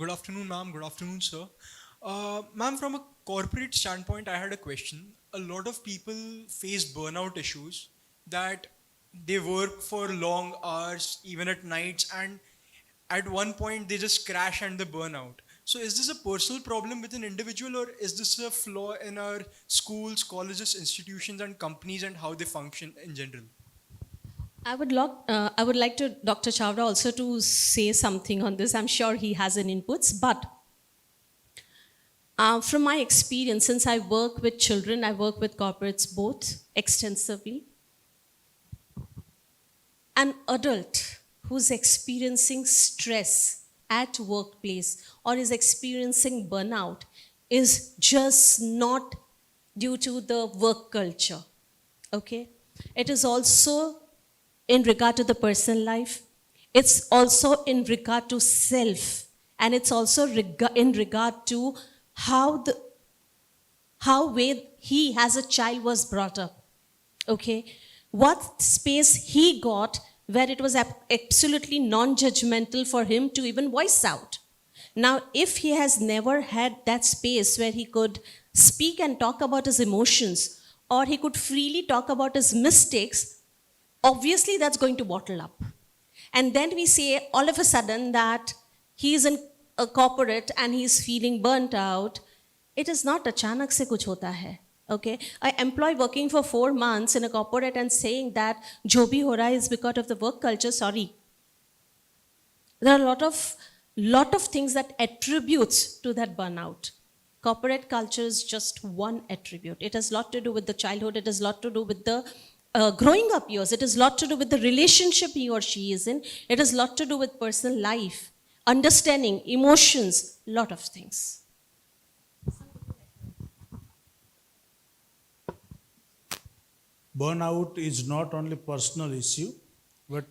Good afternoon, ma'am. Good afternoon, sir. Ma'am, from a corporate standpoint, I had a question. A lot of people face burnout issues that they work for long hours, even at nights, and at one point they just crash and they burn out. So, is this a personal problem with an individual, or is this a flaw in our schools, colleges, institutions, and companies and how they function in general? I would like to Dr. Chawda also to say something on this. I'm sure he has an inputs, but from my experience, since I work with children, I work with corporates both extensively. An adult who's experiencing stress at workplace or is experiencing burnout is just not due to the work culture. Okay, it is also in regard to the personal life, it's also in regard to self, and it's also in regard to how the how way he as a child was brought up. Okay, what space he got where it was absolutely non-judgmental for him to even voice out. Now if he has never had that space where he could speak and talk about his emotions, or he could freely talk about his mistakes, obviously that's going to bottle up. And then we say all of a sudden that he is in a corporate and he's feeling burnt out. It is not achanak se kuch hota hai. Okay, an employee working for 4 months in a corporate and saying that jo bhi ho raha is because of the work culture, sorry. There are a lot of things that attributes to that burnout. Corporate culture is just one attribute. It has a lot to do with the childhood. It has a lot to do with the growing up years. It has a lot to do with the relationship he or she is in. It has a lot to do with personal life, understanding, emotions, lot of things. Burnout is not only personal issue, but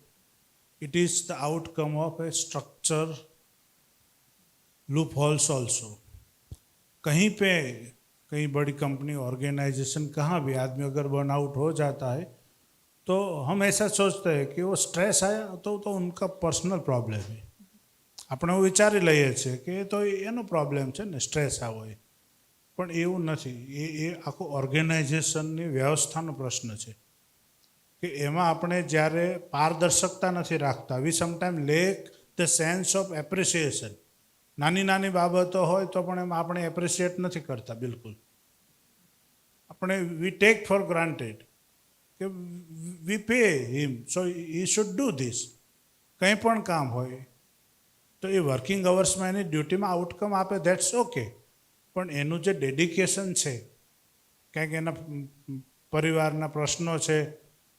it is the outcome of a structure loopholes also. कहीं पे कई बड़ी company organisation कहाँ भी आदमी अगर burnout हो जाता है तो हम ऐसा सोचते हैं कि वो स्ट्रेस आया तो उनका पर्सनल प्रॉब्लम है. આપણે એવું વિચારી લઈએ છીએ કે એ તો એનો પ્રોબ્લેમ છે ને સ્ટ્રેસ આવો એ, પણ એવું નથી. એ આખું ઓર્ગેનાઇઝેશનની વ્યવસ્થાનો પ્રશ્ન છે કે એમાં આપણે જ્યારે પારદર્શકતા નથી રાખતા, we sometime lack the sense of appreciation. નાની નાની બાબતો હોય તો પણ એમાં આપણે એપ્રિસિએટ નથી કરતા બિલકુલ. આપણે વી ટેક ફોર ગ્રાન્ટેડ કે we pay him so he should do this. કંઈ પણ કામ હોય તો એ વર્કિંગ અવર્સમાં એની ડ્યુટીમાં આઉટકમ આપે, ધેટ્સ ઓકે. પણ એનું જે ડેડિકેશન છે, કંઈક એના પરિવારના પ્રશ્નો છે,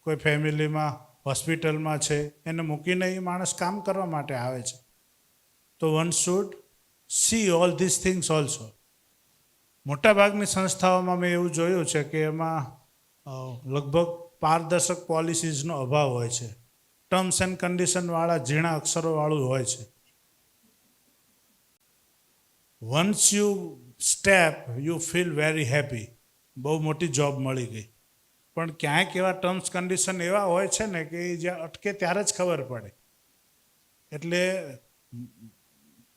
કોઈ ફેમિલીમાં હોસ્પિટલમાં છે, એને મૂકીને એ માણસ કામ કરવા માટે આવે છે. તો one should C all this things also. મોટાભાગની સંસ્થાઓમાં મેં એવું જોયું છે કે એમાં લગભગ પારદર્શક પોલિસીઝનો અભાવ હોય છે. ટર્મ્સ એન્ડ કન્ડિશનવાળા ઝીણા અક્ષરોવાળું હોય છે. Once you step you feel very happy, બહુ મોટી જોબ મળી ગઈ. પણ ક્યાંક એવા ટર્મ્સ કન્ડિશન એવા હોય છે ને કે એ જ્યાં અટકે ત્યારે જ ખબર પડે. એટલે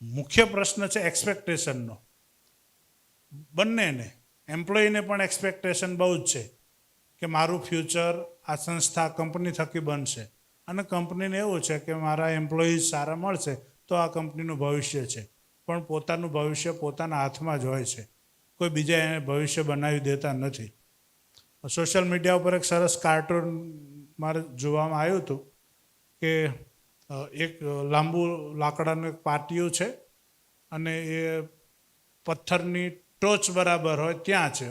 મુખ્ય પ્રશ્ન છે એક્સપેક્ટેશનનો. બંનેને, એમ્પ્લોયીને પણ એક્સપેક્ટેશન બહુ જ છે કે મારું ફ્યુચર આ સંસ્થા કંપની થકી બનશે, અને કંપનીને એવું છે કે મારા એમ્પ્લોયીઝ સારા મળશે તો આ કંપનીનું ભવિષ્ય છે. પણ પોતાનું ભવિષ્ય પોતાના હાથમાં જ હોય છે, કોઈ બીજા એને ભવિષ્ય બનાવી દેતા નથી. સોશિયલ મીડિયા ઉપર એક સરસ કાર્ટૂન મારે જોવામાં આવ્યું હતું કે એક લાંબુ લાકડાનું એક પાટિયું છે અને એ પથ્થરની ટોચ બરાબર હોય ત્યાં છે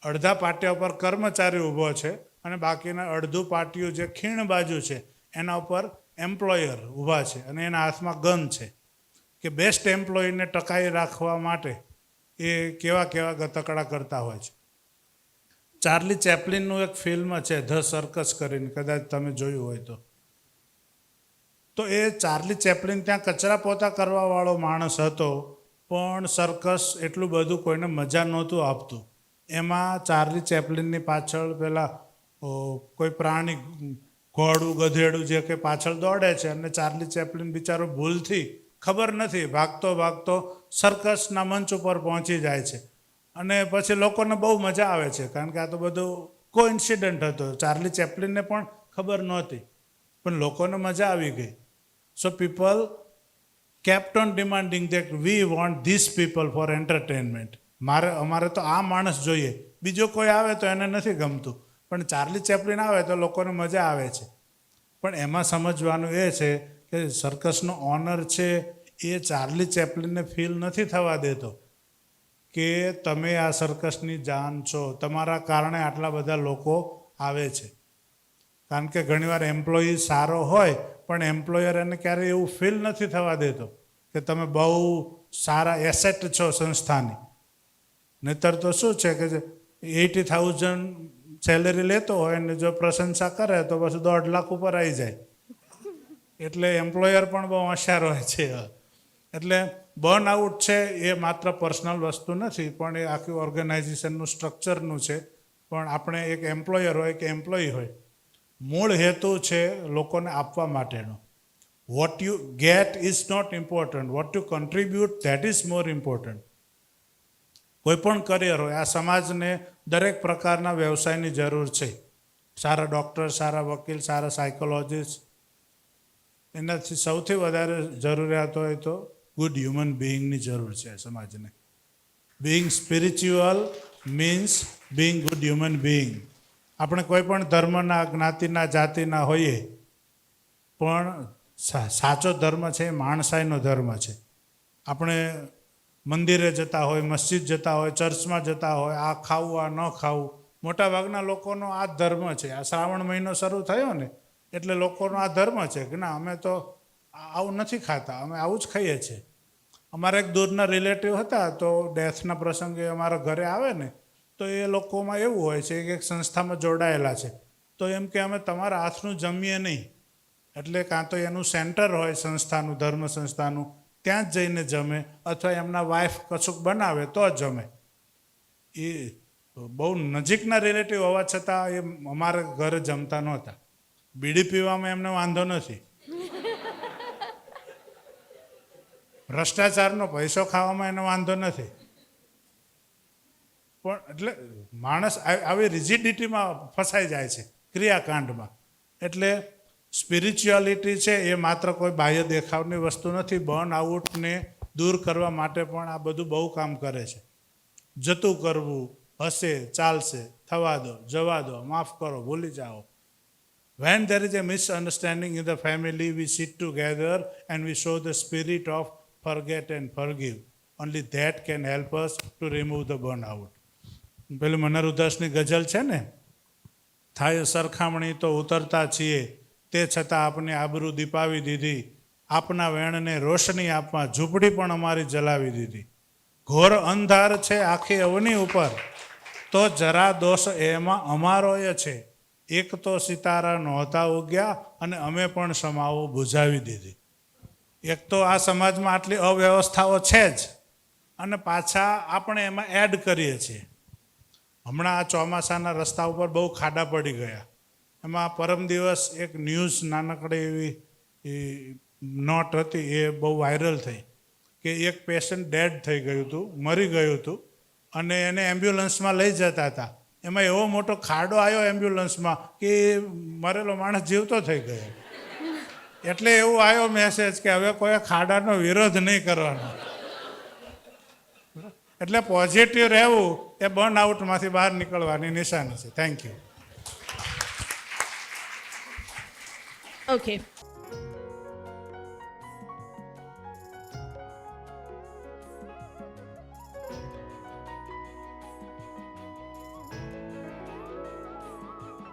અડધા પાટિયા ઉપર કર્મચારી ઊભો છે અને બાકીના અડધું પાટિયું જે ખીણ બાજુ છે એના ઉપર એમ્પ્લોયર ઊભા છે અને એના હાથમાં ગન છે કે બેસ્ટ એમ્પ્લોયીને ટકાઈ રાખવા માટે એ કેવા કેવા ગતકડા કરતા હોય છે. ચાર્લી ચેપ્લિનનું એક ફિલ્મ છે ધ સર્કસ કરીને, કદાચ તમે જોયું હોય તો એ ચાર્લી ચેપ્લિન ત્યાં કચરા પોતા કરવાવાળો માણસ હતો, પણ સર્કસ એટલું બધું કોઈને મજા નહોતું આપતું. એમાં ચાર્લી ચેપ્લિનની પાછળ પેલા કોઈ પ્રાણી, ઘોડું ગધેડું જે કે પાછળ દોડે છે અને ચાર્લી ચેપ્લિન બિચારો ભૂલથી ખબર નથી, ભાગતો ભાગતો સર્કસના મંચ ઉપર પહોંચી જાય છે અને પછી લોકોને બહુ મજા આવે છે, કારણ કે આ તો બધું કોઇન્સિડન્ટ હતો. ચાર્લી ચેપ્લિનને પણ ખબર નહોતી, પણ લોકોને મજા આવી ગઈ. So people kept on demanding that we want these people for entertainment. અમારે તો આ માણસ જોઈએ, બીજો કોઈ આવે તો એને નથી ગમતું, પણ ચાર્લી ચેપ્લિન આવે તો લોકોને મજા આવે છે. પણ એમાં સમજવાનું એ છે કે સર્કસનો ઓનર છે એ ચાર્લી ચેપ્લિનને ફીલ નથી થવા દેતો કે તમે આ સર્કસની જાન છો, તમારા કારણે આટલા બધા લોકો આવે છે. કારણ કે ઘણીવાર એમ્પ્લોયી સારો હોય પણ એમ્પ્લોયર એને ક્યારેય એવું ફીલ નથી થવા દેતો કે તમે બહુ સારા એસેટ છો સંસ્થાની. નહીતર તો શું છે કે 80,000 સેલેરી લેતો હોય ને જો પ્રશંસા કરે તો પછી 1.5 લાખ ઉપર આવી જાય. એટલે એમ્પ્લોયર પણ બહુ હોશિયાર હોય છે. એટલે બર્ન આઉટ છે એ માત્ર પર્સનલ વસ્તુ નથી, પણ એ આખી ઓર્ગેનાઇઝેશનનું સ્ટ્રક્ચરનું છે. પણ આપણે એક એમ્પ્લોયર હોય કે એમ્પ્લોયી હોય, મૂળ હેતુ છે લોકોને આપવા માટેનો. What you get is not important, what you contribute that is more important. કોઈ પણ કરિયર હોય, આ સમાજને દરેક પ્રકારના વ્યવસાયની જરૂર છે. સારા ડૉક્ટર, સારા વકીલ, સારા સાયકોલોજીસ્ટ, એનાથી સૌથી વધારે જરૂરિયાત હોય તો ગુડ હ્યુમન બિઈંગની જરૂર છે સમાજને. Being spiritual means being good human being. આપણે કોઈ પણ ધર્મના, જ્ઞાતિના, જાતિના હોઈએ, પણ સાચો ધર્મ છે એ માણસાઈનો ધર્મ છે. આપણે મંદિરે જતા હોય, મસ્જિદ જતા હોય, ચર્ચમાં જતા હોય, આ ખાવું આ ન ખાવું, મોટાભાગના લોકોનો આ જ ધર્મ છે. આ શ્રાવણ મહિનો શરૂ થયો ને એટલે લોકોનો આ ધર્મ છે કે ના અમે તો આવું નથી ખાતા, અમે આવું જ ખાઈએ છીએ. અમારા એક દૂરના રિલેટિવ હતા તો ડેથના પ્રસંગે અમારા ઘરે આવે ને તો એ લોકોમાં એવું હોય છે કે એક સંસ્થામાં જોડાયેલા છે, તો એમ કે અમે તમારા હાથનું જમીએ નહીં. એટલે કાં તો એનું સેન્ટર હોય સંસ્થાનું, ધર્મ સંસ્થાનું, ત્યાં જ જઈને જમે, અથવા એમના વાઈફ કશુંક બનાવે તો જ જમે. એ બહુ નજીકના રિલેટિવ હોવા છતાં એ અમારા ઘરે જમતા નહોતા. બીડી પીવામાં એમને વાંધો નથી, ભ્રષ્ટાચારનો પૈસો ખાવામાં એને વાંધો નથી. પણ એટલે માણસ આવી રિજિડિટીમાં ફસાઈ જાય છે, ક્રિયાકાંડમાં. એટલે સ્પિરિચ્યુઆલિટી છે એ માત્ર કોઈ બાહ્ય દેખાવની વસ્તુ નથી. બર્ન આઉટને દૂર કરવા માટે પણ આ બધું બહુ કામ કરે છે. જતું કરવું, હશે, ચાલશે, થવા દો, જવા દો, માફ કરો, ભૂલી જાઓ. When there is a misunderstanding in the family, we sit together and we show the spirit of forget and forgive. Only that can help us to remove the burnout. પેલું મનોરુદાસની ગઝલ છે ને, થાય સરખામણી તો ઉતરતા છીએ, તે છતાં આપને આબરૂ દીપાવી દીધી, આપના વેણને રોશની આપવા ઝૂંપડી પણ અમારી જલાવી દીધી. ઘોર અંધાર છે આખી અવની ઉપર, તો જરા દોષ એમાં અમારોય છે. એક તો સિતારા નહોતા ઉગ્યા અને અમે પણ સમાવો બુઝાવી દીધી. એક તો આ સમાજમાં આટલી અવ્યવસ્થાઓ છે જ, અને પાછા આપણે એમાં એડ કરીએ છીએ. હમણાં આ ચોમાસાના રસ્તા ઉપર બહુ ખાડા પડી ગયા. એમાં પરમ દિવસ એક ન્યૂઝ નાનકડી એવી નોટ હતી, એ બહુ વાયરલ થઈ કે એક પેશન્ટ ડેડ થઈ ગયું હતું, મરી ગયું હતું, અને એને એમ્બ્યુલન્સમાં લઈ જતા હતા. એમાં એવો મોટો ખાડો આવ્યો એમ્બ્યુલન્સમાં કે મરેલો માણસ જીવતો થઈ ગયો. એટલે એવું આવ્યો મેસેજ કે હવે કોઈ ખાડાનો વિરોધ નહીં કરવાનો. એટલે પોઝિટિવ રહેવું એ બર્ન આઉટમાંથી બહાર નીકળવાની નિશાની છે. Thank you. Okay.